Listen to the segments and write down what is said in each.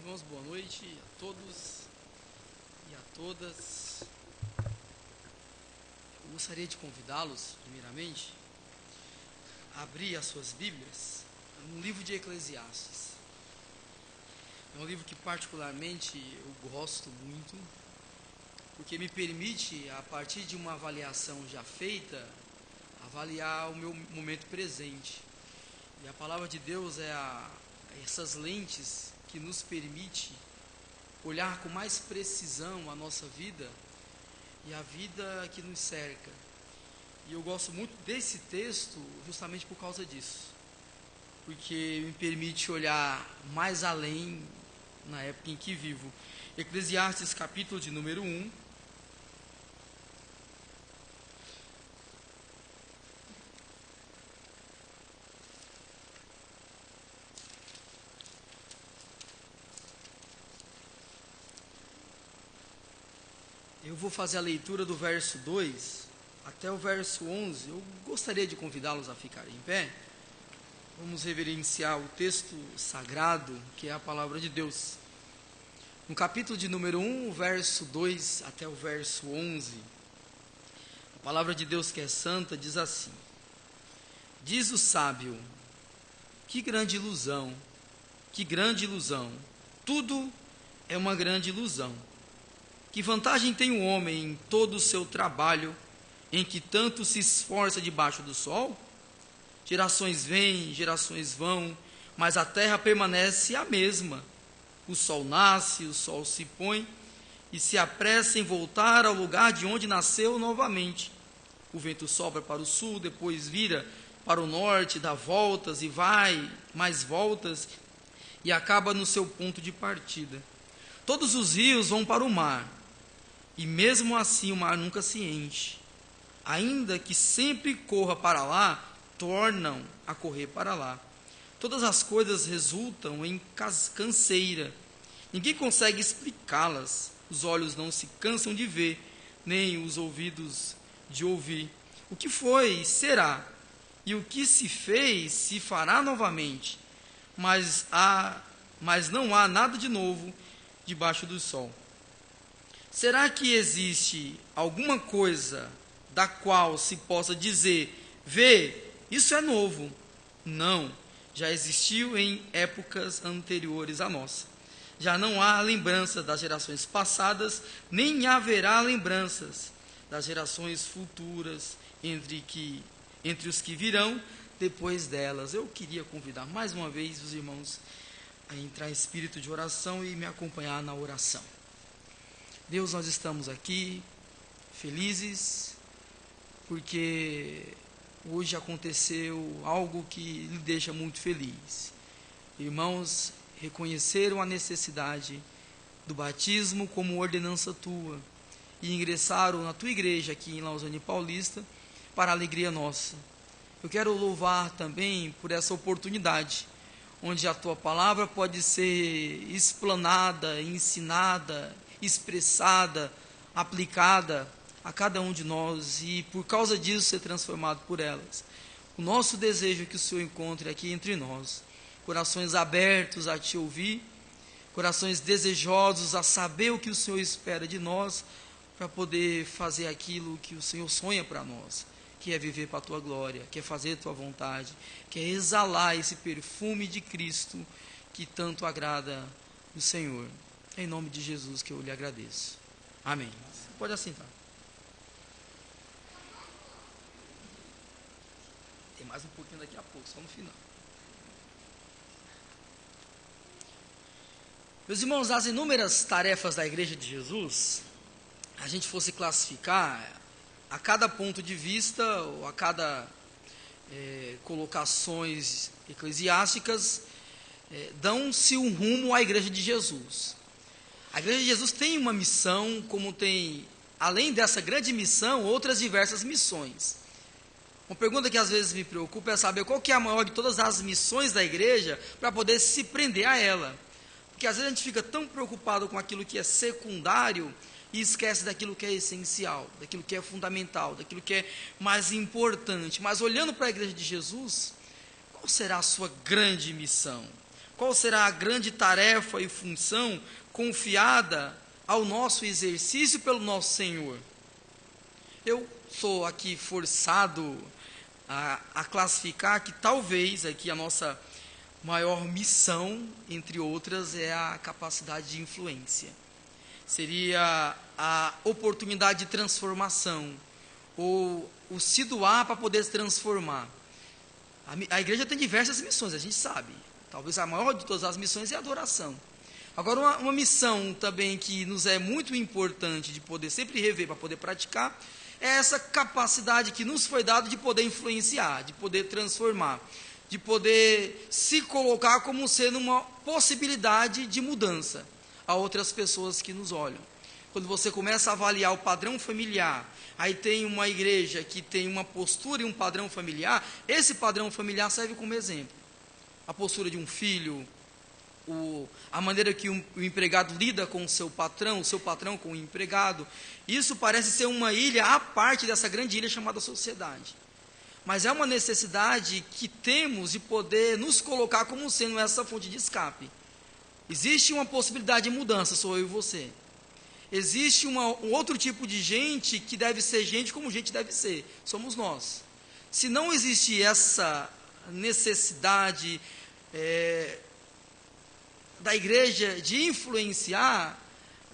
Irmãos, boa noite a todos e a todas. Eu gostaria de convidá-los, primeiramente, a abrir as suas Bíblias no livro de Eclesiastes. É um livro que particularmente eu gosto muito, porque me permite, a partir de uma avaliação já feita, avaliar o meu momento presente. E a palavra de Deus é essas lentes que nos permite olhar com mais precisão a nossa vida e a vida que nos cerca. E eu gosto muito desse texto justamente por causa disso, porque me permite olhar mais além na época em que vivo. Eclesiastes capítulo de número 1. Eu vou fazer a leitura do verso 2 até o verso 11. Eu gostaria de convidá-los a ficarem em pé. Vamos reverenciar o texto sagrado, que é a palavra de Deus. No capítulo de número 1, o verso 2 até o verso 11, a palavra de Deus, que é santa, diz assim: Diz o sábio, que grande ilusão, tudo é uma grande ilusão. Que vantagem tem o homem em todo o seu trabalho, em que tanto se esforça debaixo do sol? Gerações vêm, gerações vão, mas a terra permanece a mesma. O sol nasce, o sol se põe, e se apressa em voltar ao lugar de onde nasceu novamente. O vento sopra para o sul, depois vira para o norte, dá voltas e vai, mais voltas, e acaba no seu ponto de partida. Todos os rios vão para o mar, e mesmo assim o mar nunca se enche. Ainda que sempre corra para lá, tornam a correr para lá. Todas as coisas resultam em canseira. Ninguém consegue explicá-las. Os olhos não se cansam de ver, nem os ouvidos de ouvir. O que foi, será. E o que se fez, se fará novamente. Mas não há nada de novo debaixo do sol. Será que existe alguma coisa da qual se possa dizer, vê, isso é novo? Não, já existiu em épocas anteriores à nossa. Já não há lembrança das gerações passadas, nem haverá lembranças das gerações futuras entre os que virão depois delas. Eu queria convidar mais uma vez os irmãos a entrar em espírito de oração e me acompanhar na oração. Deus, nós estamos aqui felizes porque hoje aconteceu algo que lhe deixa muito feliz. Irmãos reconheceram a necessidade do batismo como ordenança tua e ingressaram na tua igreja aqui em Lausanne Paulista para a alegria nossa. Eu quero louvar também por essa oportunidade, onde a tua palavra pode ser explanada, ensinada, expressada, aplicada a cada um de nós e por causa disso ser transformado por elas. O nosso desejo é que o Senhor encontre aqui entre nós corações abertos a te ouvir, corações desejosos a saber o que o Senhor espera de nós para poder fazer aquilo que o Senhor sonha para nós, que é viver para a tua glória, que é fazer a tua vontade, que é exalar esse perfume de Cristo que tanto agrada o Senhor. É em nome de Jesus que eu lhe agradeço. Amém. Você pode assentar. Tem mais um pouquinho daqui a pouco, só no final. Meus irmãos, as inúmeras tarefas da Igreja de Jesus, a gente fosse classificar a cada ponto de vista ou a cada colocações eclesiásticas, dão-se um rumo à Igreja de Jesus. A Igreja de Jesus tem uma missão, como tem, além dessa grande missão, outras diversas missões. Uma pergunta que às vezes me preocupa é saber qual que é a maior de todas as missões da igreja para poder se prender a ela. Porque às vezes a gente fica tão preocupado com aquilo que é secundário e esquece daquilo que é essencial, daquilo que é fundamental, daquilo que é mais importante. Mas olhando para a Igreja de Jesus, qual será a sua grande missão? Qual será a grande tarefa e função confiada ao nosso exercício pelo nosso Senhor? Eu sou aqui forçado a classificar que talvez aqui a nossa maior missão, entre outras, é a capacidade de influência. Seria a oportunidade de transformação, ou o se doar para poder se transformar. A igreja tem diversas missões, a gente sabe. Talvez a maior de todas as missões é a adoração. Agora, uma missão também que nos é muito importante de poder sempre rever para poder praticar, é essa capacidade que nos foi dada de poder influenciar, de poder transformar, de poder se colocar como sendo uma possibilidade de mudança a outras pessoas que nos olham. Quando você começa a avaliar o padrão familiar, aí tem uma igreja que tem uma postura e um padrão familiar, esse padrão familiar serve como exemplo. A postura de um filho, a maneira que o empregado lida com o seu patrão com o empregado, isso parece ser uma ilha à parte dessa grande ilha chamada sociedade. Mas é uma necessidade que temos de poder nos colocar como sendo essa fonte de escape. Existe uma possibilidade de mudança, sou eu e você. Existe um outro tipo de gente que deve ser gente como gente deve ser, somos nós. Se não existe essa necessidade da igreja de influenciar,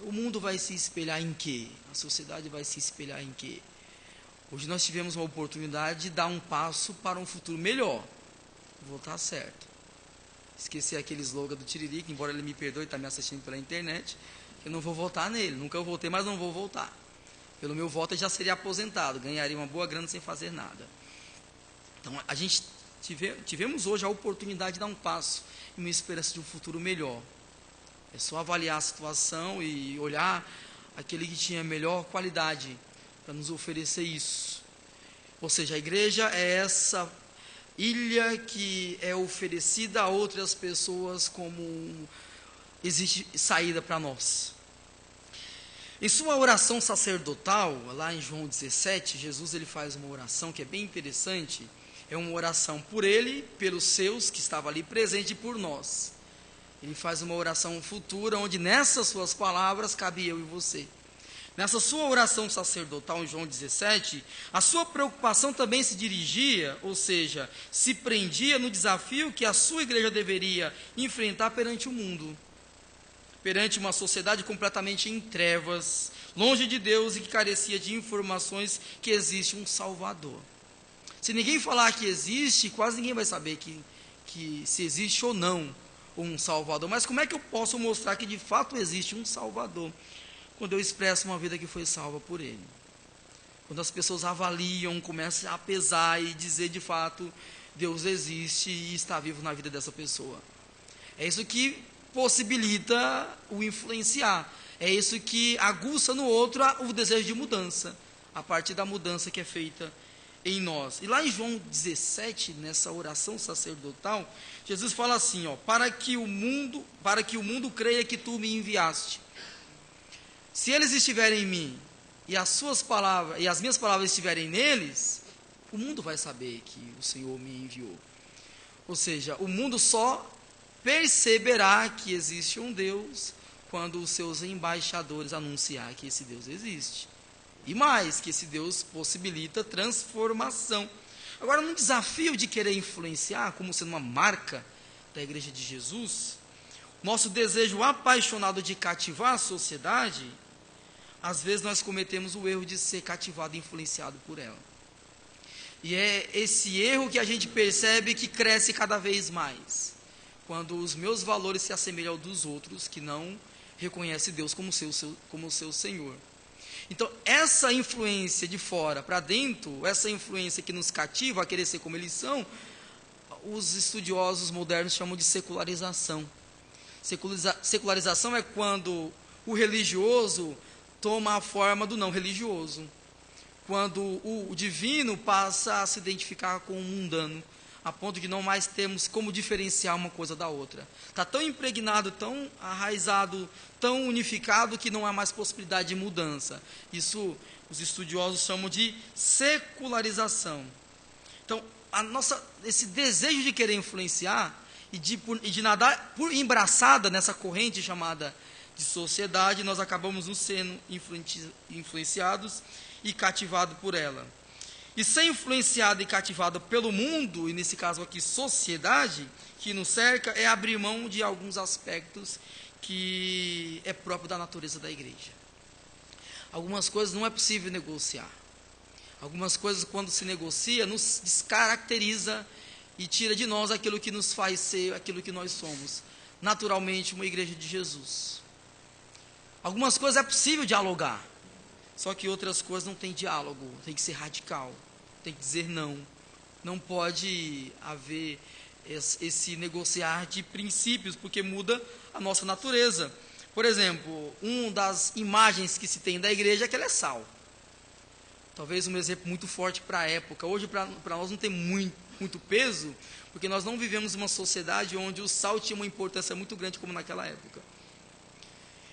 o mundo vai se espelhar em quê? A sociedade vai se espelhar em quê? Hoje nós tivemos uma oportunidade de dar um passo para um futuro melhor, voltar certo. Esqueci aquele slogan do Tiririca, embora ele me perdoe, está me assistindo pela internet, eu não vou votar nele, nunca eu votei, mas não vou voltar. Pelo meu voto eu já seria aposentado, ganharia uma boa grana sem fazer nada. Então a gente tivemos hoje a oportunidade de dar um passo em uma esperança de um futuro melhor. É só avaliar a situação e olhar aquele que tinha melhor qualidade para nos oferecer isso. Ou seja, a igreja é essa ilha que é oferecida a outras pessoas como existe saída para nós. Em sua oração sacerdotal, lá em João 17, Jesus ele faz uma oração que é bem interessante. É uma oração por ele, pelos seus que estavam ali presentes e por nós. Ele faz uma oração futura, onde nessas suas palavras cabe eu e você. Nessa sua oração sacerdotal em João 17, a sua preocupação também se dirigia, ou seja, se prendia no desafio que a sua igreja deveria enfrentar perante o mundo. Perante uma sociedade completamente em trevas, longe de Deus e que carecia de informações que existe um Salvador. Se ninguém falar que existe, quase ninguém vai saber que se existe ou não um Salvador. Mas como é que eu posso mostrar que de fato existe um Salvador? Quando eu expresso uma vida que foi salva por Ele. Quando as pessoas avaliam, começam a pesar e dizer de fato, Deus existe e está vivo na vida dessa pessoa. É isso que possibilita o influenciar. É isso que aguça no outro o desejo de mudança. A partir da mudança que é feita em nós. E lá em João 17, nessa oração sacerdotal, Jesus fala assim, para que o mundo creia que tu me enviaste. Se eles estiverem em mim e as minhas palavras estiverem neles, o mundo vai saber que o Senhor me enviou. Ou seja, o mundo só perceberá que existe um Deus quando os seus embaixadores anunciar que esse Deus existe. E mais, que esse Deus possibilita transformação. Agora, num desafio de querer influenciar, como sendo uma marca da Igreja de Jesus, nosso desejo apaixonado de cativar a sociedade, às vezes nós cometemos o erro de ser cativado e influenciado por ela. E é esse erro que a gente percebe que cresce cada vez mais, quando os meus valores se assemelham aos dos outros, que não reconhecem Deus como seu Senhor. Então, essa influência de fora para dentro, essa influência que nos cativa a querer ser como eles são, os estudiosos modernos chamam de secularização. Secularização é quando o religioso toma a forma do não religioso. Quando o divino passa a se identificar com o mundano, a ponto de não mais termos como diferenciar uma coisa da outra. Está tão impregnado, tão arraizado, tão unificado, que não há mais possibilidade de mudança. Isso os estudiosos chamam de secularização. Então, esse desejo de querer influenciar, e de nadar por embraçada nessa corrente chamada de sociedade, nós acabamos nos sendo influenciados e cativados por ela. E ser influenciado e cativado pelo mundo, e nesse caso aqui sociedade, que nos cerca, é abrir mão de alguns aspectos que é próprio da natureza da igreja. Algumas coisas não é possível negociar. Algumas coisas, quando se negocia, nos descaracteriza e tira de nós aquilo que nos faz ser aquilo que nós somos. Naturalmente, uma igreja de Jesus. Algumas coisas é possível dialogar, só que outras coisas não tem diálogo, tem que ser radical, tem que dizer não. Não pode haver esse negociar de princípios, porque muda a nossa natureza. Por exemplo, uma das imagens que se tem da igreja é que ela é sal. Talvez um exemplo muito forte para a época. Hoje, para nós, não tem muito peso, porque nós não vivemos uma sociedade onde o sal tinha uma importância muito grande como naquela época.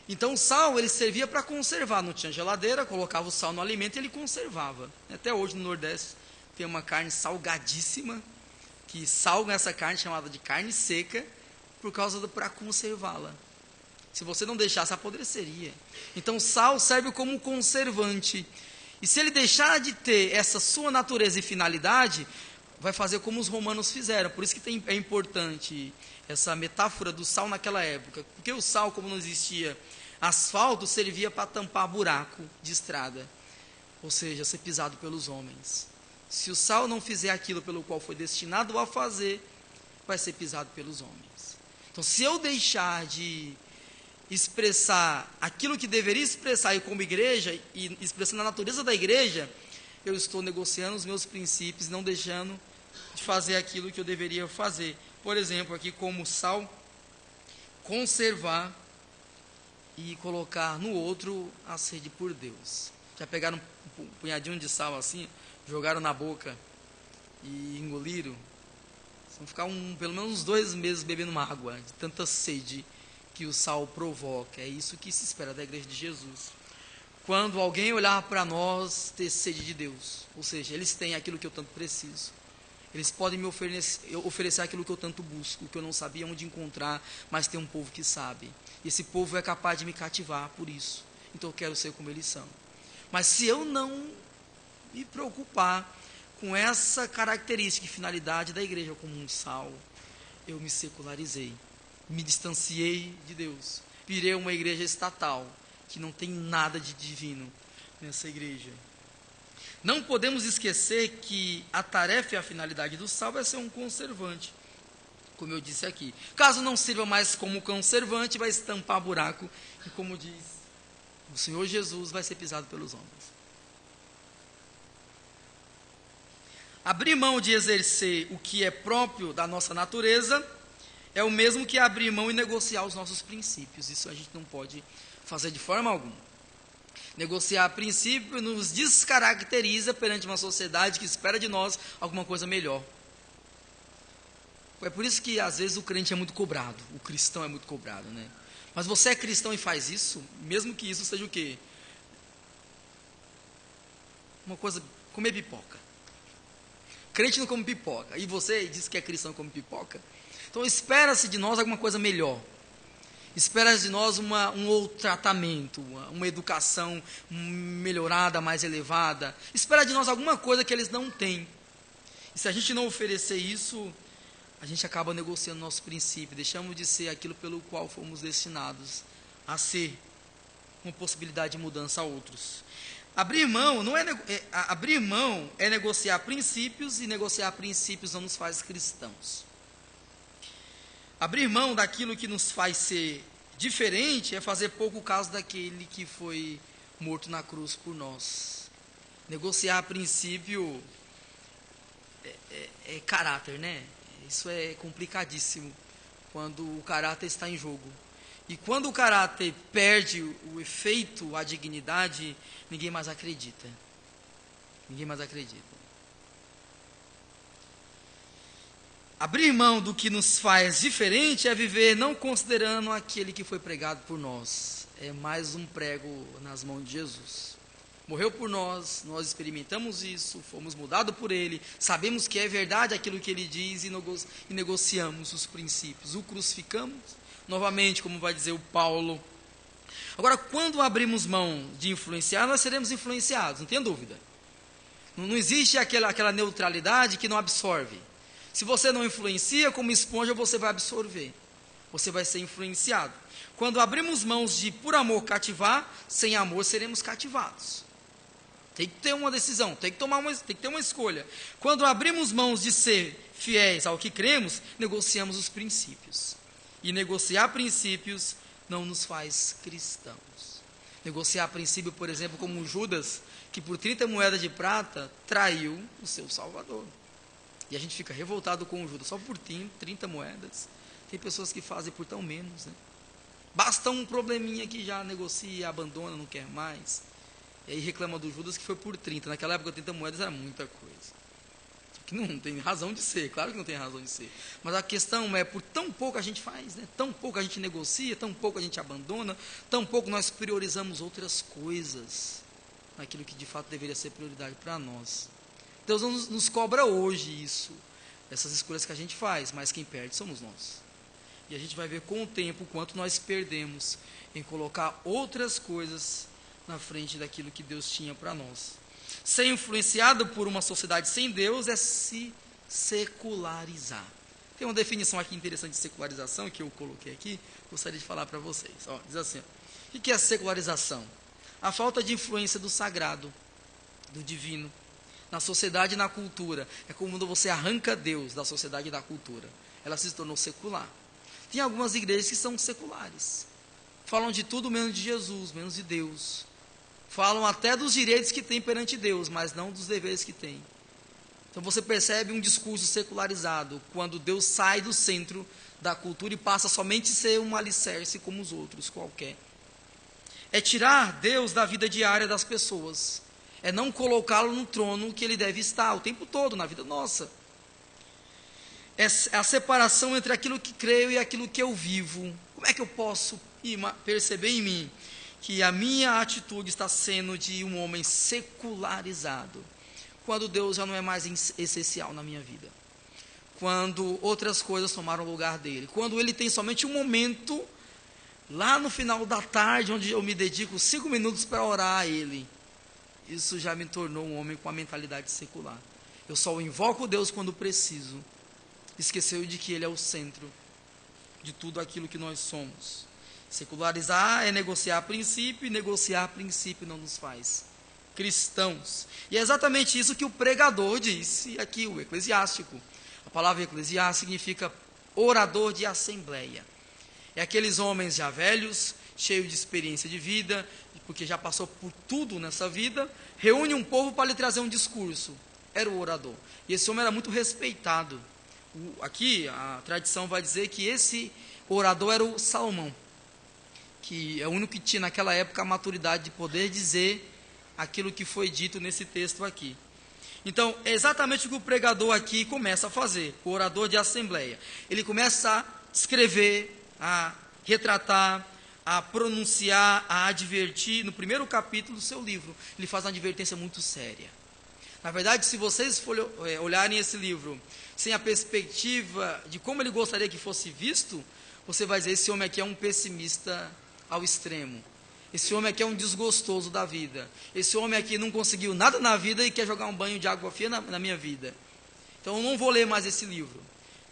Então, o sal, ele servia para conservar. Não tinha geladeira, colocava o sal no alimento e ele conservava. Até hoje, no Nordeste, tem uma carne salgadíssima, que salga essa carne, chamada de carne seca, por causa para conservá-la. Se você não deixasse, apodreceria. Então, o sal serve como um conservante. E se ele deixar de ter essa sua natureza e finalidade, vai fazer como os romanos fizeram. Por isso que é importante essa metáfora do sal naquela época. Porque o sal, como não existia asfalto, servia para tampar buraco de estrada. Ou seja, ser pisado pelos homens. Se o sal não fizer aquilo pelo qual foi destinado a fazer, vai ser pisado pelos homens. Então, se eu deixar de expressar aquilo que deveria expressar e como igreja, e expressando a natureza da igreja, eu estou negociando os meus princípios, não deixando de fazer aquilo que eu deveria fazer. Por exemplo, aqui como sal, conservar e colocar no outro a sede por Deus. Já pegaram um punhadinho de sal assim, jogaram na boca e engoliram? Vão ficar pelo menos uns 2 meses bebendo uma água, de tanta sede que o sal provoca. É isso que se espera da igreja de Jesus. Quando alguém olhar para nós, ter sede de Deus, ou seja, eles têm aquilo que eu tanto preciso. Eles podem me oferecer aquilo que eu tanto busco, que eu não sabia onde encontrar, mas tem um povo que sabe. E esse povo é capaz de me cativar por isso. Então eu quero ser como eles são. Mas se eu não me preocupar com essa característica e finalidade da igreja como um sal, eu me secularizei, me distanciei de Deus, virei uma igreja estatal, que não tem nada de divino nessa igreja. Não podemos esquecer que a tarefa e a finalidade do sal é ser um conservante, como eu disse aqui. Caso não sirva mais como conservante, vai estampar buraco, e como diz o Senhor Jesus, vai ser pisado pelos homens. Abrir mão de exercer o que é próprio da nossa natureza é o mesmo que abrir mão e negociar os nossos princípios. Isso a gente não pode fazer de forma alguma. Negociar princípio nos descaracteriza perante uma sociedade que espera de nós alguma coisa melhor. É por isso que às vezes o crente é muito cobrado, o cristão é muito cobrado, né? Mas você é cristão e faz isso, mesmo que isso seja o quê? Uma coisa, comer pipoca. Crente não come pipoca, e você diz que é cristão e come pipoca? Então espera-se de nós alguma coisa melhor. Espera-se de nós um outro tratamento, uma educação melhorada, mais elevada. Espera de nós alguma coisa que eles não têm. E se a gente não oferecer isso, a gente acaba negociando nosso princípio. Deixamos de ser aquilo pelo qual fomos destinados a ser. Uma possibilidade de mudança a outros. Abrir mão é negociar princípios, e negociar princípios não nos faz cristãos. Abrir mão daquilo que nos faz ser diferente é fazer pouco caso daquele que foi morto na cruz por nós. Negociar princípio é caráter, né? Isso é complicadíssimo quando o caráter está em jogo. E quando o caráter perde o efeito, a dignidade, ninguém mais acredita. Ninguém mais acredita. Abrir mão do que nos faz diferente é viver não considerando aquele que foi pregado por nós. É mais um prego nas mãos de Jesus. morreu por nós, nós experimentamos isso, fomos mudados por Ele, sabemos que é verdade aquilo que Ele diz e negociamos os princípios, o crucificamos, novamente, como vai dizer o Paulo. Agora, quando abrimos mão de influenciar, nós seremos influenciados, não tenha dúvida. Não existe aquela neutralidade que não absorve. Se você não influencia, como esponja, você vai absorver. Você vai ser influenciado. Quando abrimos mãos de, por amor, cativar, sem amor seremos cativados. Tem que ter uma decisão, tem que ter uma escolha. Quando abrimos mãos de ser fiéis ao que cremos, negociamos os princípios. E negociar princípios não nos faz cristãos. Negociar princípio, por exemplo, como Judas, que por 30 moedas de prata traiu o seu Salvador. E a gente fica revoltado com o Judas, só por 30 moedas. Tem pessoas que fazem por tão menos, né? Basta um probleminha que já negocia, abandona, não quer mais. E aí reclama do Judas que foi por 30. Naquela época 30 moedas era muita coisa. Que não tem razão de ser, claro que não tem razão de ser. Mas a questão é, por tão pouco a gente faz, né? Tão pouco a gente negocia, tão pouco a gente abandona, tão pouco nós priorizamos outras coisas, naquilo que de fato deveria ser prioridade para nós. Deus não nos cobra hoje isso, essas escolhas que a gente faz, mas quem perde somos nós. E a gente vai ver com o tempo o quanto nós perdemos em colocar outras coisas na frente daquilo que Deus tinha para nós. Ser influenciado por uma sociedade sem Deus é se secularizar. Tem uma definição aqui interessante de secularização que eu coloquei aqui, gostaria de falar para vocês. Diz assim, o que é secularização? A falta de influência do sagrado, do divino, na sociedade e na cultura. É como quando você arranca Deus da sociedade e da cultura. Ela se tornou secular. Tem algumas igrejas que são seculares. Falam de tudo menos de Jesus, menos de Deus. Falam até dos direitos que tem perante Deus, mas não dos deveres que tem. Então você percebe um discurso secularizado, quando Deus sai do centro da cultura e passa somente a ser um alicerce como os outros, qualquer. É tirar Deus da vida diária das pessoas. É não colocá-lo no trono que ele deve estar o tempo todo na vida nossa. É a separação entre aquilo que creio e aquilo que eu vivo. Como é que eu posso perceber em mim que a minha atitude está sendo de um homem secularizado, quando Deus já não é mais essencial na minha vida, quando outras coisas tomaram o lugar dele, quando ele tem somente um momento, lá no final da tarde, onde eu me dedico 5 minutos para orar a ele, isso já me tornou um homem com a mentalidade secular. Eu só invoco Deus quando preciso, esqueceu de que ele é o centro de tudo aquilo que nós somos. Secularizar é negociar princípio, e negociar princípio não nos faz cristãos. E é exatamente isso que o pregador disse aqui, o eclesiástico. A palavra eclesiástico significa orador de assembleia. É aqueles homens já velhos, cheios de experiência de vida, porque já passou por tudo nessa vida, reúne um povo para lhe trazer um discurso. Era o orador. E esse homem era muito respeitado. Aqui a tradição vai dizer que esse orador era o Salomão, que é o único que tinha naquela época a maturidade de poder dizer aquilo que foi dito nesse texto aqui. Então, é exatamente o que o pregador aqui começa a fazer, o orador de assembleia. Ele começa a escrever, a retratar, a pronunciar, a advertir, no primeiro capítulo do seu livro. Ele faz uma advertência muito séria. Na verdade, se vocês olharem esse livro sem a perspectiva de como ele gostaria que fosse visto, você vai dizer, esse homem aqui é um pessimista ao extremo. Esse homem aqui é um desgostoso da vida. Esse homem aqui não conseguiu nada na vida e quer jogar um banho de água fria na minha vida. Então eu não vou ler mais esse livro.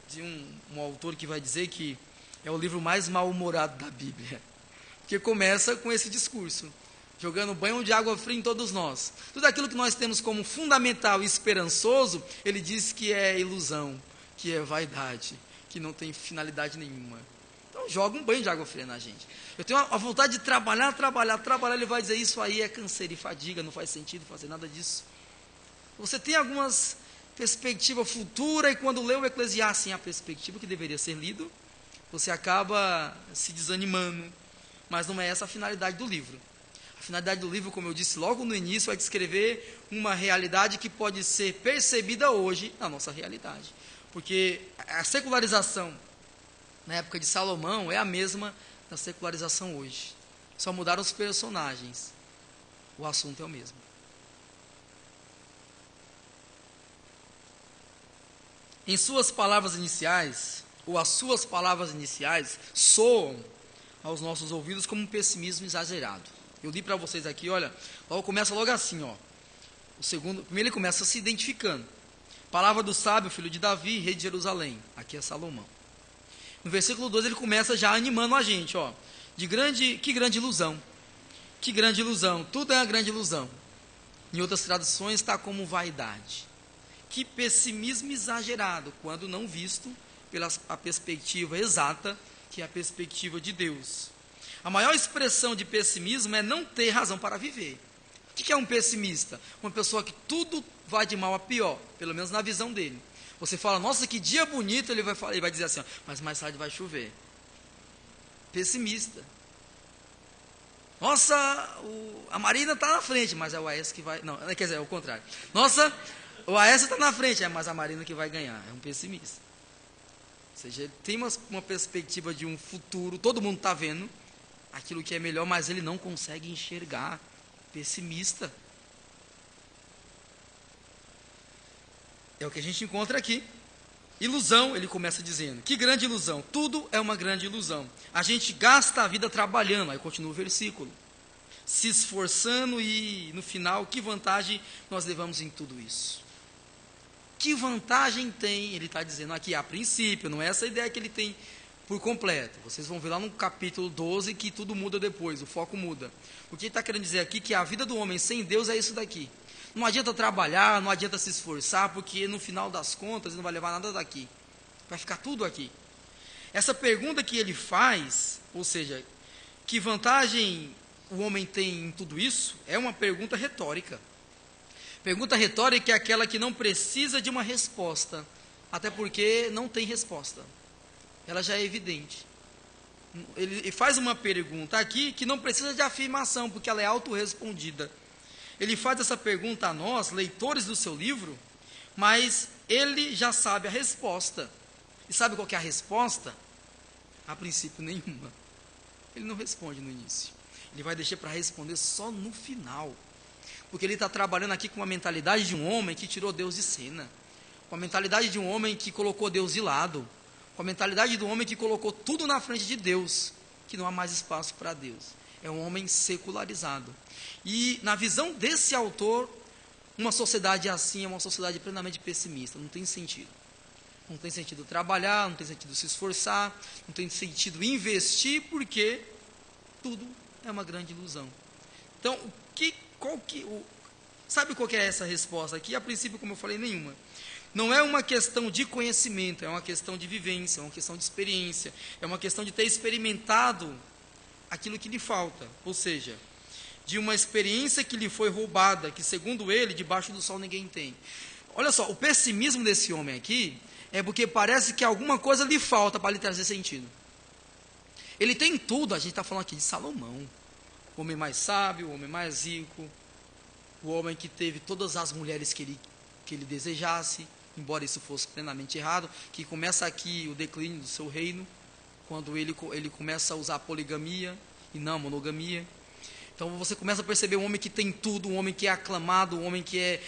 De um autor que vai dizer que é o livro mais mal-humorado da Bíblia. Porque começa com esse discurso, jogando banho de água fria em todos nós. Tudo aquilo que nós temos como fundamental e esperançoso, ele diz que é ilusão, que é vaidade, que não tem finalidade nenhuma. Então joga um banho de água fria na gente. Eu tenho a vontade de trabalhar, ele vai dizer, isso aí é canseira e fadiga, não faz sentido fazer nada disso. Você tem algumas perspectivas futuras, e quando lê o Eclesiastes sem a perspectiva que deveria ser lido, você acaba se desanimando. Mas não é essa a finalidade do livro. A finalidade do livro, como eu disse logo no início, é descrever uma realidade que pode ser percebida hoje na nossa realidade. Porque a secularização na época de Salomão é a mesma da secularização hoje. Só mudaram os personagens. O assunto é o mesmo. em suas palavras iniciais, ou as suas palavras iniciais, soam aos nossos ouvidos como um pessimismo exagerado. Eu li para vocês aqui, olha, começa logo assim, ó. Primeiro ele começa se identificando. Palavra do sábio, filho de Davi, rei de Jerusalém. Aqui é Salomão. No versículo 2 ele começa já animando a gente, ó. Que grande ilusão. Que grande ilusão. Tudo é uma grande ilusão. Em outras traduções está como vaidade. Que pessimismo exagerado, quando não visto pela a perspectiva exata, que é a perspectiva de Deus. A maior expressão de pessimismo é não ter razão para viver. O que é um pessimista? Uma pessoa que tudo vai de mal a pior, pelo menos na visão dele. Você fala, nossa, que dia bonito, ele vai dizer assim, ó, mas mais tarde vai chover. Pessimista. Nossa, a Marina está na frente, mas é o Aécio que vai... Não, quer dizer, é o contrário. Nossa, o Aécio está na frente, mas a Marina que vai ganhar. É um pessimista. Ou seja, ele tem uma perspectiva de um futuro, todo mundo está vendo aquilo que é melhor, mas ele não consegue enxergar. Pessimista. É o que a gente encontra aqui. Ilusão, ele começa dizendo. Que grande ilusão. Tudo é uma grande ilusão. A gente gasta a vida trabalhando. Aí continua o versículo. Se esforçando e no final, que vantagem nós levamos em tudo isso? Que vantagem tem, ele está dizendo aqui, a princípio, não é essa ideia que ele tem por completo. Vocês vão ver lá no capítulo 12 que tudo muda depois, o foco muda. O que ele está querendo dizer aqui é que a vida do homem sem Deus é isso daqui. Não adianta trabalhar, não adianta se esforçar, porque no final das contas ele não vai levar nada daqui. Vai ficar tudo aqui. Essa pergunta que ele faz, ou seja, que vantagem o homem tem em tudo isso, é uma pergunta retórica. Pergunta retórica é aquela que não precisa de uma resposta, até porque não tem resposta. Ela já é evidente. Ele faz uma pergunta aqui que não precisa de afirmação, porque ela é autorrespondida. Ele faz essa pergunta a nós, leitores do seu livro, mas ele já sabe a resposta. E sabe qual que é a resposta? A princípio nenhuma. Ele não responde no início. Ele vai deixar para responder só no final. Porque ele está trabalhando aqui com a mentalidade de um homem que tirou Deus de cena. Com a mentalidade de um homem que colocou Deus de lado. Com a mentalidade do homem que colocou tudo na frente de Deus. Que não há mais espaço para Deus. É um homem secularizado. E na visão desse autor, uma sociedade assim é uma sociedade plenamente pessimista. Não tem sentido. Não tem sentido trabalhar, não tem sentido se esforçar, não tem sentido investir, porque tudo é uma grande ilusão. Então, sabe qual que é essa resposta aqui? A princípio, como eu falei, nenhuma. Não é uma questão de conhecimento, é uma questão de vivência, é uma questão de experiência, é uma questão de ter experimentado aquilo que lhe falta, ou seja, de uma experiência que lhe foi roubada, que segundo ele, debaixo do sol ninguém tem. Olha só, o pessimismo desse homem aqui é porque parece que alguma coisa lhe falta para lhe trazer sentido. Ele tem tudo, a gente está falando aqui de Salomão, o homem mais sábio, o homem mais rico, o homem que teve todas as mulheres que ele desejasse, embora isso fosse plenamente errado, que começa aqui o declínio do seu reino, quando ele começa a usar a poligamia e não a monogamia. Então você começa a perceber um homem que tem tudo, um homem que é aclamado, um homem que é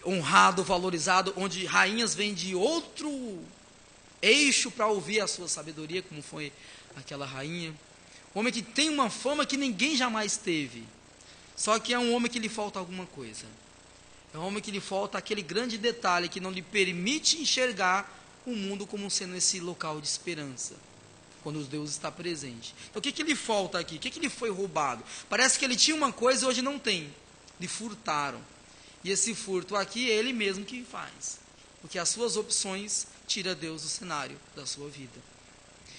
honrado, valorizado, onde rainhas vêm de outro eixo para ouvir a sua sabedoria, como foi aquela rainha. Um homem que tem uma fama que ninguém jamais teve. Só que é um homem que lhe falta alguma coisa. É um homem que lhe falta aquele grande detalhe que não lhe permite enxergar o mundo como sendo esse local de esperança, quando Deus está presente. Então o que lhe falta aqui? O que lhe foi roubado? Parece que ele tinha uma coisa e hoje não tem. Lhe furtaram. E esse furto aqui é ele mesmo que faz. Porque as suas opções tiram Deus do cenário da sua vida.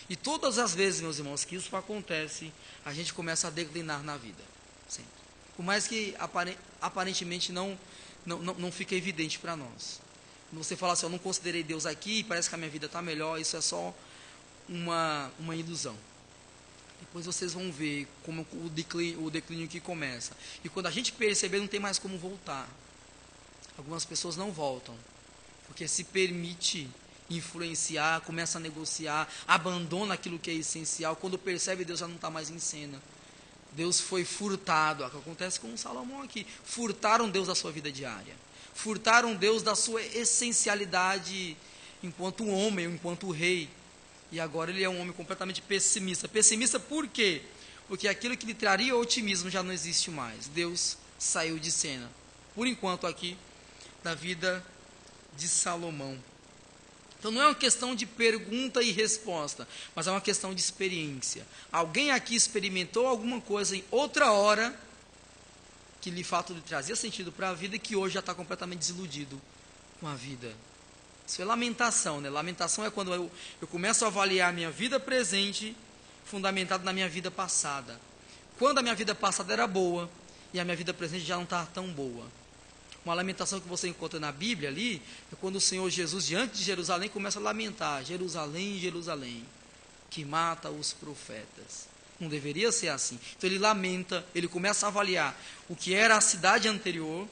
E todas as vezes, meus irmãos, que isso acontece, a gente começa a declinar na vida. Sempre. Por mais que aparentemente não fique evidente para nós. Quando você fala assim, eu não considerei Deus aqui, parece que a minha vida está melhor, isso é só uma ilusão. Depois vocês vão ver como o declínio que começa. E quando a gente perceber, não tem mais como voltar. Algumas pessoas não voltam, porque se permite influenciar, começa a negociar, abandona aquilo que é essencial. Quando percebe, Deus já não está mais em cena. Deus foi furtado, é o que acontece com Salomão aqui. Furtaram Deus da sua vida diária, furtaram Deus da sua essencialidade enquanto homem, enquanto rei. E agora ele é um homem completamente pessimista. Pessimista por quê? Porque aquilo que lhe traria otimismo já não existe mais. Deus saiu de cena. Por enquanto aqui, da vida de Salomão. Então não é uma questão de pergunta e resposta, mas é uma questão de experiência. Alguém aqui experimentou alguma coisa em outra hora que de fato lhe trazia sentido para a vida e que hoje já está completamente desiludido com a vida. Isso é lamentação, né? Lamentação é quando eu começo a avaliar a minha vida presente fundamentado na minha vida passada. Quando a minha vida passada era boa e a minha vida presente já não está tão boa. Uma lamentação que você encontra na Bíblia ali é quando o Senhor Jesus, diante de Jerusalém, começa a lamentar: Jerusalém, Jerusalém, que mata os profetas. Não deveria ser assim. Então ele lamenta, ele começa a avaliar o que era a cidade anterior,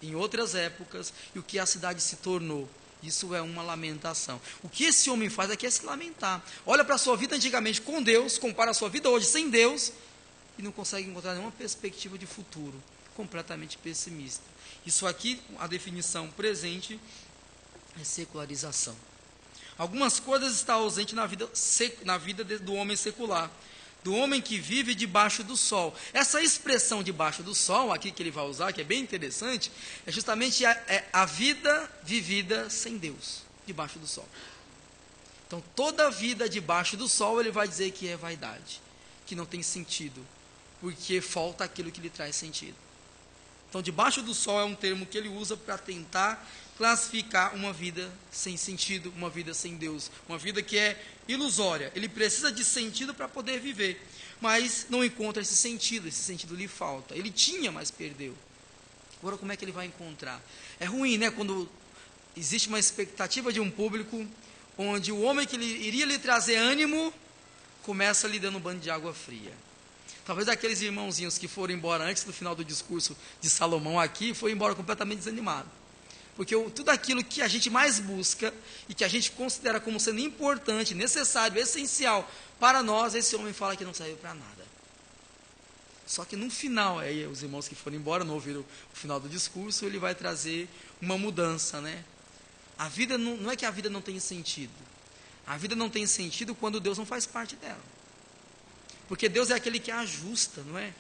em outras épocas, e o que a cidade se tornou. Isso é uma lamentação. O que esse homem faz aqui é se lamentar. Olha para a sua vida antigamente com Deus, compara a sua vida hoje sem Deus, e não consegue encontrar nenhuma perspectiva de futuro. Completamente pessimista. Isso aqui, a definição presente, é secularização. Algumas coisas estão ausentes na vida do homem secular, do homem que vive debaixo do sol. Essa expressão debaixo do sol, aqui que ele vai usar, que é bem interessante, é justamente a vida vivida sem Deus, debaixo do sol. Então, toda vida debaixo do sol, ele vai dizer que é vaidade, que não tem sentido, porque falta aquilo que lhe traz sentido. Então, debaixo do sol é um termo que ele usa para tentar classificar uma vida sem sentido, uma vida sem Deus, uma vida que é ilusória. Ele precisa de sentido para poder viver, mas não encontra esse sentido lhe falta. Ele tinha, mas perdeu. Agora, como é que ele vai encontrar? É ruim, né, quando existe uma expectativa de um público onde o homem que iria lhe trazer ânimo começa lhe dando um banho de água fria. Talvez aqueles irmãozinhos que foram embora antes do final do discurso de Salomão aqui, foram embora completamente desanimados. Porque tudo aquilo que a gente mais busca e que a gente considera como sendo importante, necessário, essencial para nós, esse homem fala que não serve para nada. Só que no final, aí os irmãos que foram embora não ouviram o final do discurso, ele vai trazer uma mudança, né? A vida não é que a vida não tenha sentido. A vida não tem sentido quando Deus não faz parte dela. Porque Deus é aquele que ajusta, não é?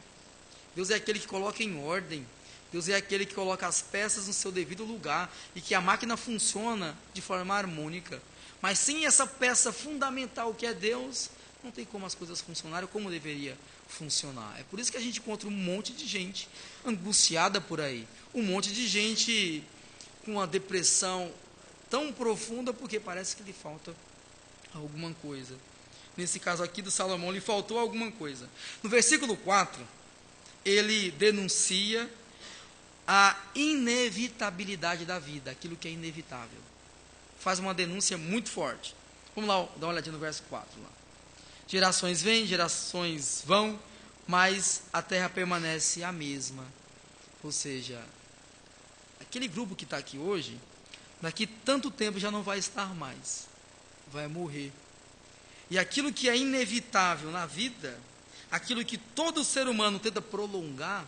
Deus é aquele que coloca em ordem. Deus é aquele que coloca as peças no seu devido lugar e que a máquina funciona de forma harmônica. Mas sem essa peça fundamental que é Deus, não tem como as coisas funcionarem como deveria funcionar. É por isso que a gente encontra um monte de gente angustiada por aí. Um monte de gente com uma depressão tão profunda porque parece que lhe falta alguma coisa. Nesse caso aqui do Salomão, lhe faltou alguma coisa. No versículo 4, ele denuncia a inevitabilidade da vida, aquilo que é inevitável. Faz uma denúncia muito forte. Vamos lá, dar uma olhadinha no verso 4. Lá. Gerações vêm, gerações vão, mas a terra permanece a mesma. Ou seja, aquele grupo que está aqui hoje, daqui tanto tempo já não vai estar mais. Vai morrer. E aquilo que é inevitável na vida, aquilo que todo ser humano tenta prolongar,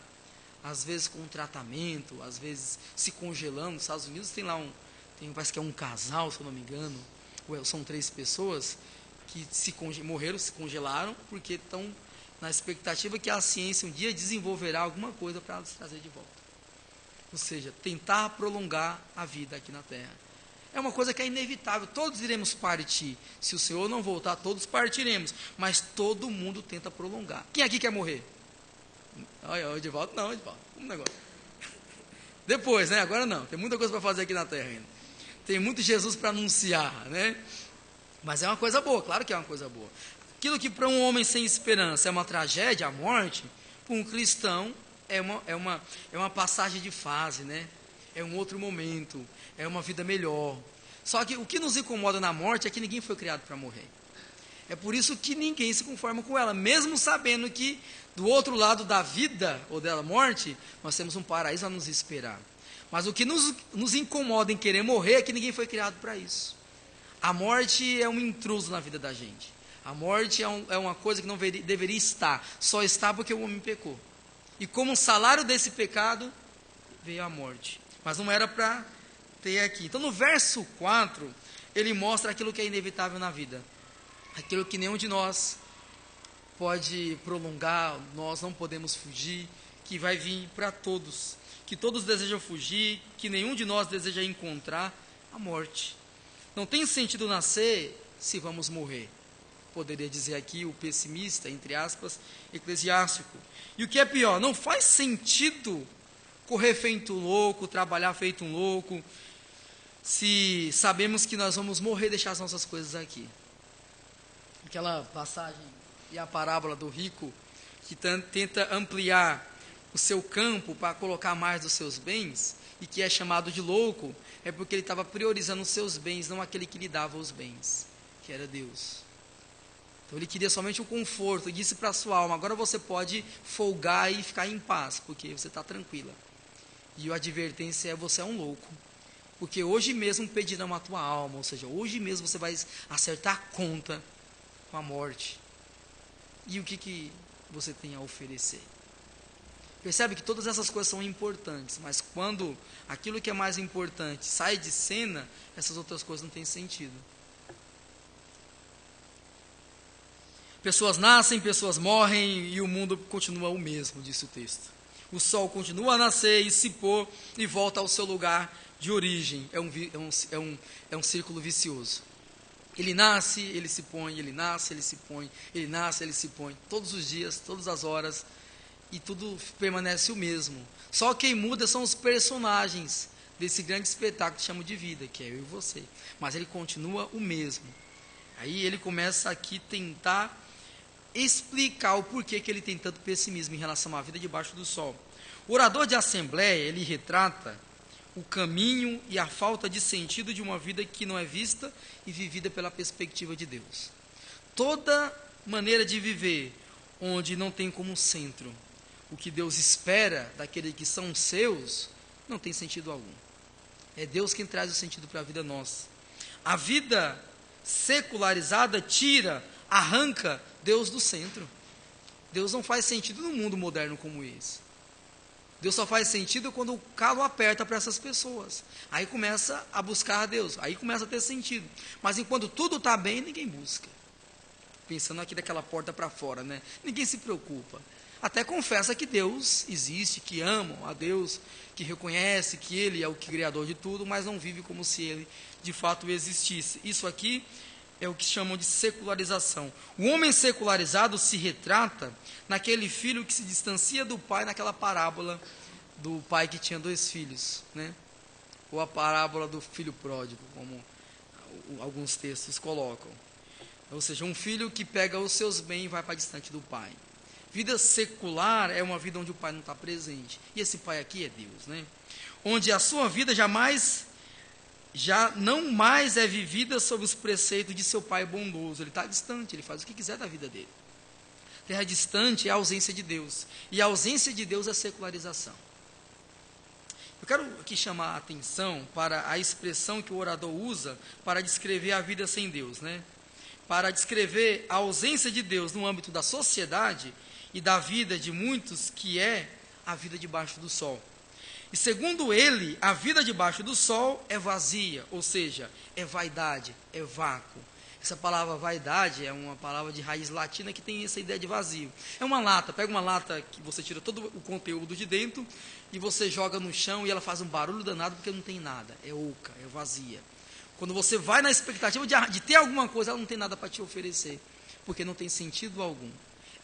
às vezes com tratamento, às vezes se congelando. Nos Estados Unidos tem lá parece que é um casal, se eu não me engano, são 3 pessoas que morreram, se congelaram, porque estão na expectativa que a ciência um dia desenvolverá alguma coisa para os trazer de volta. Ou seja, tentar prolongar a vida aqui na Terra. É uma coisa que é inevitável, todos iremos partir. Se o Senhor não voltar, todos partiremos. Mas todo mundo tenta prolongar. Quem aqui quer morrer? Olha, o Edivaldo, não, Edivaldo, um negócio. Depois, né? Agora não, tem muita coisa para fazer aqui na terra ainda. Tem muito Jesus para anunciar, né? Mas é uma coisa boa, claro que é uma coisa boa. Aquilo que para um homem sem esperança é uma tragédia, a morte, para um cristão é uma passagem de fase, né? É um outro momento, é uma vida melhor. Só que o que nos incomoda na morte é que ninguém foi criado para morrer. É por isso que ninguém se conforma com ela, mesmo sabendo que do outro lado da vida ou da morte, nós temos um paraíso a nos esperar. Mas o que nos incomoda em querer morrer é que ninguém foi criado para isso. A morte é um intruso na vida da gente. A morte é uma coisa que não deveria estar, só está porque o homem pecou. E como salário desse pecado, veio a morte. Mas não era para ter aqui. Então no verso 4, ele mostra aquilo que é inevitável na vida, aquilo que nenhum de nós pode prolongar, nós não podemos fugir, que vai vir para todos, que todos desejam fugir, que nenhum de nós deseja encontrar: a morte. Não tem sentido nascer se vamos morrer, poderia dizer aqui o pessimista, entre aspas, eclesiástico. E o que é pior, não faz sentido correr feito um louco, trabalhar feito um louco, se sabemos que nós vamos morrer e deixar as nossas coisas aqui. Aquela passagem e a parábola do rico que tenta ampliar o seu campo para colocar mais dos seus bens, e que é chamado de louco, é porque ele estava priorizando os seus bens, não aquele que lhe dava os bens, que era Deus. Então ele queria somente o conforto, e disse para a sua alma: agora você pode folgar e ficar em paz, porque você está tranquila. E a advertência é: você é um louco, porque hoje mesmo pedirão a tua alma, ou seja, hoje mesmo você vai acertar a conta com a morte. E o que você tem a oferecer? Percebe que todas essas coisas são importantes, mas quando aquilo que é mais importante sai de cena, essas outras coisas não têm sentido. Pessoas nascem, pessoas morrem e o mundo continua o mesmo, disse o texto. O sol continua a nascer e se pôr e volta ao seu lugar de origem. É um círculo vicioso. Ele nasce, ele se põe, ele nasce, ele se põe, ele nasce, ele se põe. Todos os dias, todas as horas, e tudo permanece o mesmo. Só quem muda são os personagens desse grande espetáculo que chamo de vida, que é eu e você. Mas ele continua o mesmo. Aí ele começa aqui a tentar explicar o porquê que ele tem tanto pessimismo em relação à vida debaixo do sol. O orador de assembleia, ele retrata o caminho e a falta de sentido de uma vida que não é vista e vivida pela perspectiva de Deus. Toda maneira de viver onde não tem como centro o que Deus espera daqueles que são seus, não tem sentido algum. É Deus quem traz o sentido para a vida nossa. A vida secularizada arranca Deus do centro. Deus não faz sentido no mundo moderno como esse. Deus só faz sentido quando o calo aperta para essas pessoas. Aí começa a buscar a Deus, aí começa a ter sentido. Mas enquanto tudo está bem, ninguém busca. Pensando aqui daquela porta para fora, né? Ninguém se preocupa. Até confessa que Deus existe, que amam a Deus, que reconhece que Ele é o criador de tudo, mas não vive como se Ele de fato existisse. Isso aqui é o que chamam de secularização. O homem secularizado se retrata naquele filho que se distancia do pai, naquela parábola do pai que tinha 2 filhos, né? Ou a parábola do filho pródigo, como alguns textos colocam. Ou seja, um filho que pega os seus bens e vai para distante do pai. Vida secular é uma vida onde o pai não está presente. E esse pai aqui é Deus, né? Onde a sua vida já não mais é vivida sob os preceitos de seu pai bondoso. Ele está distante, ele faz o que quiser da vida dele. Terra distante é a ausência de Deus. E a ausência de Deus é secularização. Eu quero aqui chamar a atenção para a expressão que o orador usa para descrever a vida sem Deus, né? Para descrever a ausência de Deus no âmbito da sociedade e da vida de muitos, que é a vida debaixo do sol. E segundo ele, a vida debaixo do sol é vazia, ou seja, é vaidade, é vácuo. Essa palavra vaidade é uma palavra de raiz latina que tem essa ideia de vazio. É uma lata, pega uma lata que você tira todo o conteúdo de dentro e você joga no chão e ela faz um barulho danado porque não tem nada, é oca, é vazia. Quando você vai na expectativa de ter alguma coisa, ela não tem nada para te oferecer, porque não tem sentido algum.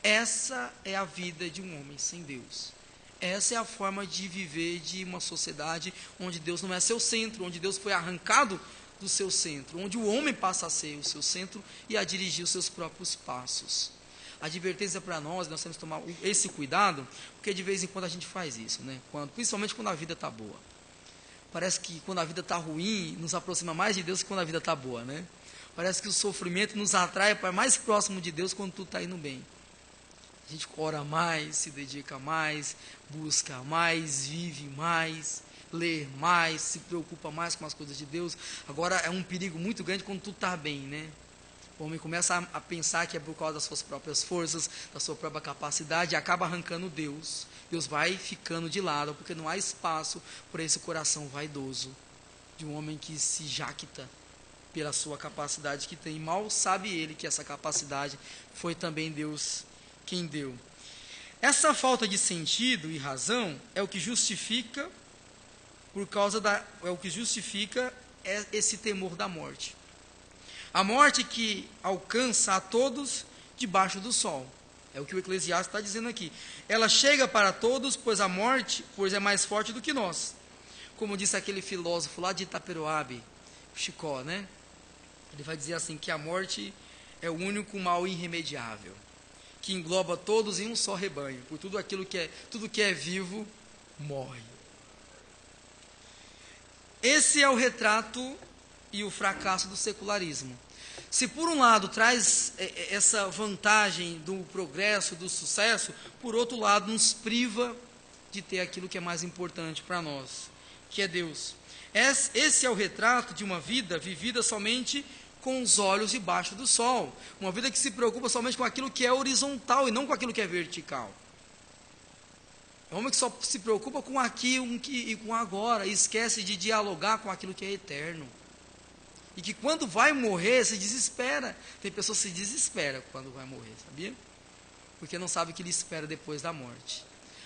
Essa é a vida de um homem sem Deus. Essa é a forma de viver de uma sociedade onde Deus não é seu centro, onde Deus foi arrancado do seu centro, onde o homem passa a ser o seu centro e a dirigir os seus próprios passos. A advertência para nós temos que tomar esse cuidado, porque de vez em quando a gente faz isso, né? Principalmente quando a vida está boa. Parece que quando a vida está ruim, nos aproxima mais de Deus que quando a vida está boa, né? Parece que o sofrimento nos atrai para mais próximo de Deus quando tudo está indo bem. A gente ora mais, se dedica mais, busca mais, vive mais, lê mais, se preocupa mais com as coisas de Deus. Agora é um perigo muito grande quando tudo está bem, né? O homem começa a pensar que é por causa das suas próprias forças, da sua própria capacidade, e acaba arrancando Deus. Deus vai ficando de lado, porque não há espaço para esse coração vaidoso de um homem que se jacta pela sua capacidade que tem. Mal sabe ele que essa capacidade foi também Deus quem deu. Essa falta de sentido e razão é o que justifica esse temor da morte. A morte que alcança a todos debaixo do sol. É o que o Eclesiastes está dizendo aqui. Ela chega para todos, pois a morte é mais forte do que nós. Como disse aquele filósofo lá de Itaperoabe, Chicó, né? Ele vai dizer assim, que a morte é o único mal irremediável, que engloba todos em um só rebanho, por tudo que é vivo, morre. Esse é o retrato e o fracasso do secularismo. Se por um lado traz essa vantagem do progresso, do sucesso, por outro lado nos priva de ter aquilo que é mais importante para nós, que é Deus. Esse é o retrato de uma vida vivida somente com os olhos debaixo do sol. Uma vida que se preocupa somente com aquilo que é horizontal e não com aquilo que é vertical. É um homem que só se preocupa com aqui e com agora, e esquece de dialogar com aquilo que é eterno. E que quando vai morrer, se desespera. Tem pessoas que se desesperam quando vai morrer, sabia? Porque não sabe o que lhe espera depois da morte.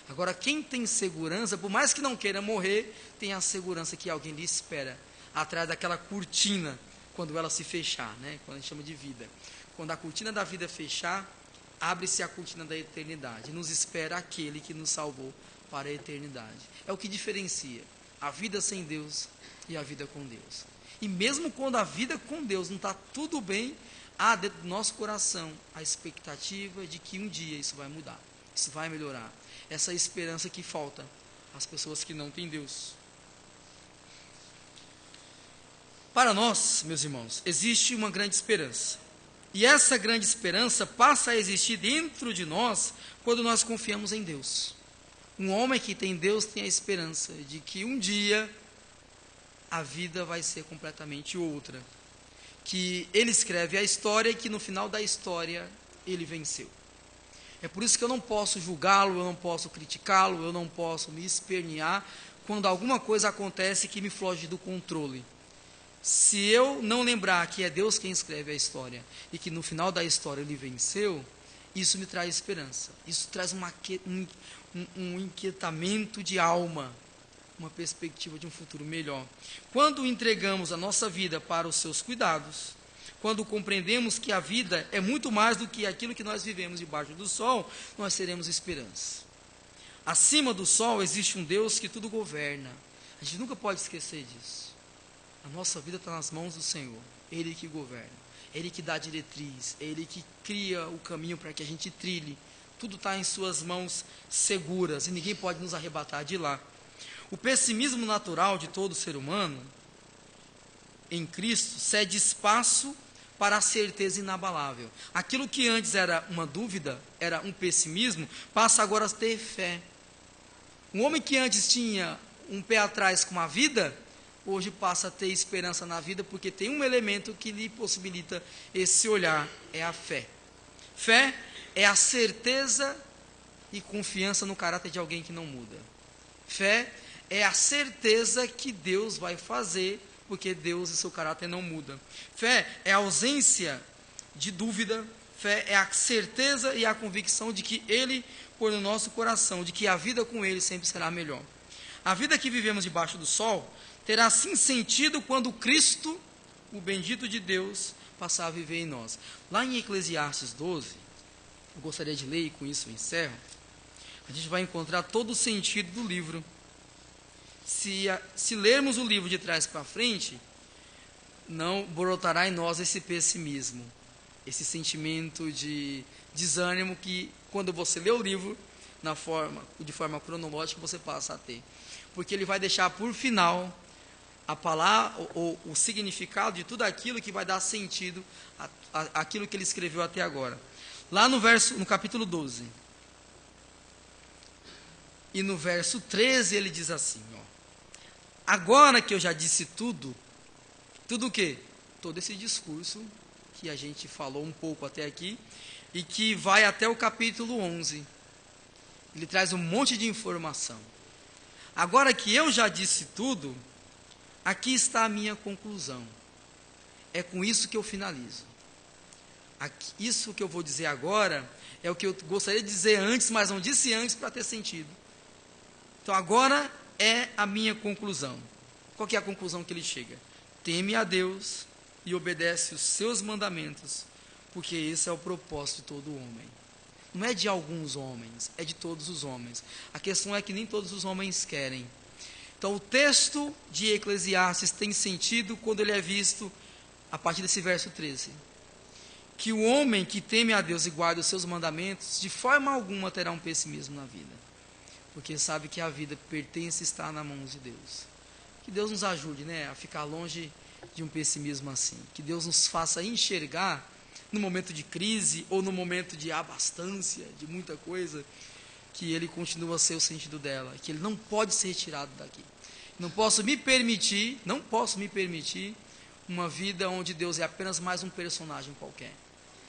Agora, quem tem segurança, por mais que não queira morrer, tem a segurança que alguém lhe espera, atrás daquela cortina, quando ela se fechar, né? Quando a gente chama de vida. Quando a cortina da vida fechar, abre-se a cortina da eternidade. Nos espera aquele que nos salvou para a eternidade. É o que diferencia a vida sem Deus e a vida com Deus. E mesmo quando a vida com Deus não está tudo bem, há dentro do nosso coração a expectativa de que um dia isso vai mudar, isso vai melhorar. Essa esperança que falta às pessoas que não têm Deus. Para nós, meus irmãos, existe uma grande esperança. E essa grande esperança passa a existir dentro de nós quando nós confiamos em Deus. Um homem que tem Deus tem a esperança de que um dia a vida vai ser completamente outra. Que ele escreve a história e que no final da história ele venceu. É por isso que eu não posso julgá-lo, eu não posso criticá-lo, eu não posso me espernear quando alguma coisa acontece que me foge do controle. Se eu não lembrar que é Deus quem escreve a história e que no final da história ele venceu, isso me traz esperança. Isso traz um inquietamento de alma, uma perspectiva de um futuro melhor. Quando entregamos a nossa vida para os seus cuidados, quando compreendemos que a vida é muito mais do que aquilo que nós vivemos debaixo do sol, nós teremos esperança. Acima do sol existe um Deus que tudo governa. A gente nunca pode esquecer disso. A nossa vida está nas mãos do Senhor. Ele que governa, Ele que dá diretriz, Ele que cria o caminho para que a gente trilhe. Tudo está em suas mãos seguras e ninguém pode nos arrebatar de lá. O pessimismo natural de todo ser humano em Cristo cede espaço para a certeza inabalável. Aquilo que antes era uma dúvida, era um pessimismo, passa agora a ter fé. Um homem que antes tinha um pé atrás com a vida, hoje passa a ter esperança na vida, porque tem um elemento que lhe possibilita esse olhar, é a fé. Fé é a certeza e confiança no caráter de alguém que não muda. Fé é a certeza que Deus vai fazer, porque Deus e seu caráter não mudam. Fé é a ausência de dúvida, fé é a certeza e a convicção de que Ele pôr no nosso coração, de que a vida com Ele sempre será melhor. A vida que vivemos debaixo do sol terá sim sentido quando Cristo, o bendito de Deus, passar a viver em nós. Lá em Eclesiastes 12, eu gostaria de ler e com isso eu encerro, a gente vai encontrar todo o sentido do livro. Se lermos o livro de trás para frente, não brotará em nós esse pessimismo, esse sentimento de desânimo que quando você lê o livro de forma cronológica você passa a ter. Porque ele vai deixar por final a palavra, o significado de tudo aquilo que vai dar sentido àquilo que ele escreveu até agora. Lá no capítulo 12, e no verso 13 ele diz assim, agora que eu já disse tudo o quê? Todo esse discurso que a gente falou um pouco até aqui, e que vai até o capítulo 11, ele traz um monte de informação. Agora que eu já disse tudo, aqui está a minha conclusão. é com isso que eu finalizo. Isso que eu vou dizer agora é o que eu gostaria de dizer antes, mas não disse antes para ter sentido. Então agora é a minha conclusão. Qual que é a conclusão que ele chega? Teme a Deus e obedece os seus mandamentos, porque esse é o propósito de todo homem. Não é de alguns homens, é de todos os homens. A questão é que nem todos os homens querem. Então o texto de Eclesiastes tem sentido quando ele é visto a partir desse verso 13. Que o homem que teme a Deus e guarda os seus mandamentos, de forma alguma terá um pessimismo na vida. Porque sabe que a vida pertence e está nas mãos de Deus. Que Deus nos ajude, a ficar longe de um pessimismo assim. Que Deus nos faça enxergar, no momento de crise ou no momento de abastância, de muita coisa, que Ele continua a ser o sentido dela, que Ele não pode ser retirado daqui. Não posso me permitir uma vida onde Deus é apenas mais um personagem qualquer,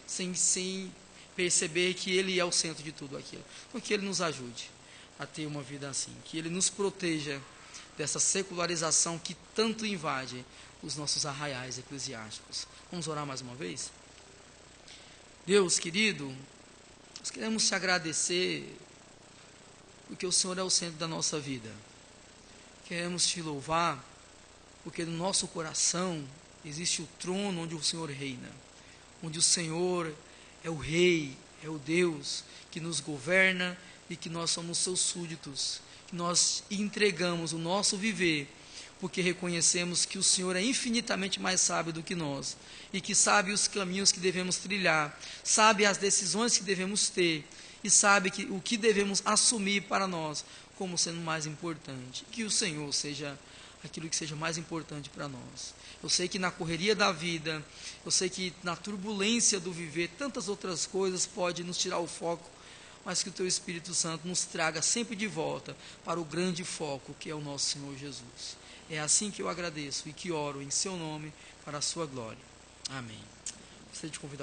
sem perceber que Ele é o centro de tudo aquilo. Então que Ele nos ajude a ter uma vida assim, que Ele nos proteja dessa secularização que tanto invade os nossos arraiais eclesiásticos. Vamos orar mais uma vez? Deus querido, nós queremos te agradecer, porque o Senhor é o centro da nossa vida. Queremos te louvar, porque no nosso coração existe o trono onde o Senhor reina, onde o Senhor é o Rei, é o Deus que nos governa e que nós somos seus súditos, que nós entregamos o nosso viver, porque reconhecemos que o Senhor é infinitamente mais sábio do que nós, e que sabe os caminhos que devemos trilhar, sabe as decisões que devemos ter, e sabe o que devemos assumir para nós como sendo mais importante. Que o Senhor seja aquilo que seja mais importante para nós. Eu sei que na correria da vida, eu sei que na turbulência do viver, tantas outras coisas podem nos tirar o foco, mas que o Teu Espírito Santo nos traga sempre de volta para o grande foco que é o nosso Senhor Jesus. É assim que eu agradeço e que oro em Seu nome para a Sua glória. Amém. Gostaria de convidar